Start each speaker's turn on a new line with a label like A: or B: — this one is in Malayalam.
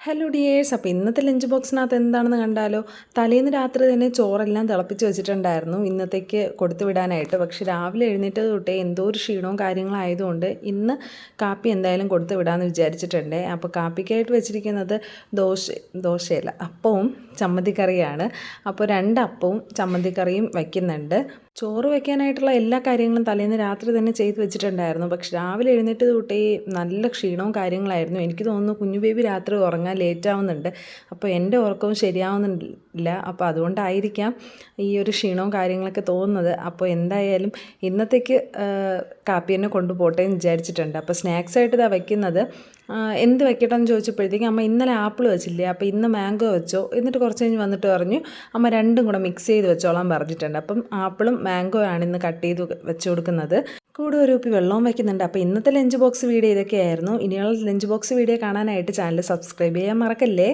A: ഹലോ ഡിയേഴ്സ്, അപ്പോൾ ഇന്നത്തെ ലഞ്ച് ബോക്സിനകത്ത് എന്താണെന്ന് കണ്ടാലോ. തലേന്ന് രാത്രി തന്നെ ചോറെല്ലാം തിളപ്പിച്ച് വെച്ചിട്ടുണ്ടായിരുന്നു ഇന്നത്തേക്ക് കൊടുത്തു വിടാനായിട്ട്. പക്ഷെ രാവിലെ എഴുന്നേറ്റത് തൊട്ടേ എന്തോ ഒരു ക്ഷീണവും കാര്യങ്ങളായതുകൊണ്ട് ഇന്ന് കാപ്പി എന്തായാലും കൊടുത്തു വിടാമെന്ന് വിചാരിച്ചിട്ടുണ്ട്. അപ്പോൾ കാപ്പിക്കായിട്ട് വെച്ചിരിക്കുന്നത് ദോശയല്ല, അപ്പവും ചമ്മന്തിക്കറിയാണ്. അപ്പോൾ 2 അപ്പവും ചമ്മന്തിക്കറിയും വയ്ക്കുന്നുണ്ട്. ചോറ് വയ്ക്കാനായിട്ടുള്ള എല്ലാ കാര്യങ്ങളും തലേന്ന് രാത്രി തന്നെ ചെയ്ത് വെച്ചിട്ടുണ്ടായിരുന്നു. പക്ഷെ രാവിലെ എഴുന്നേറ്റ് തൊട്ടേ നല്ല ക്ഷീണവും കാര്യങ്ങളായിരുന്നു. എനിക്ക് തോന്നുന്നു കുഞ്ഞു ബേബി രാത്രി ഉറങ്ങാൻ ലേറ്റാവുന്നുണ്ട്. അപ്പോൾ എൻ്റെ ഉറക്കവും ശരിയാവുന്നില്ല. അപ്പോൾ അതുകൊണ്ടായിരിക്കാം ഈ ഒരു ക്ഷീണവും കാര്യങ്ങളൊക്കെ തോന്നുന്നത്. അപ്പോൾ എന്തായാലും ഇന്നത്തേക്ക് കാപ്പി തന്നെ കൊണ്ടുപോട്ടെ എന്ന് വിചാരിച്ചിട്ടുണ്ട്. അപ്പോൾ സ്നാക്സായിട്ട് ഇതാ വയ്ക്കുന്നത്. എന്ത് വെക്കട്ടെ എന്ന് ചോദിച്ചപ്പോഴത്തേക്കും അമ്മ ഇന്നലെ ആപ്പിൾ വെച്ചില്ലേ, അപ്പോൾ ഇന്ന് മാംഗോ വെച്ചോ. എന്നിട്ട് കുറച്ച് കഴിഞ്ഞ് വന്നിട്ട് പറഞ്ഞു അമ്മ രണ്ടും കൂടെ മിക്സ് ചെയ്ത് വെച്ചോളാൻ പറഞ്ഞിട്ടുണ്ട്. അപ്പം ആപ്പിളും മാംഗോ ആണ് ഇന്ന് കട്ട് ചെയ്ത് വെച്ച് കൊടുക്കുന്നത്. കൂടെ ഒരു കുപ്പി വെള്ളവും വയ്ക്കുന്നുണ്ട്. അപ്പോൾ ഇന്നത്തെ ലഞ്ച് ബോക്സ് വീഡിയോ ഇതൊക്കെയായിരുന്നു. ഇനിയുള്ള ലഞ്ച് ബോക്സ് വീഡിയോ കാണാനായിട്ട് ചാനൽ സബ്സ്ക്രൈബ് ചെയ്യാൻ മറക്കല്ലേ.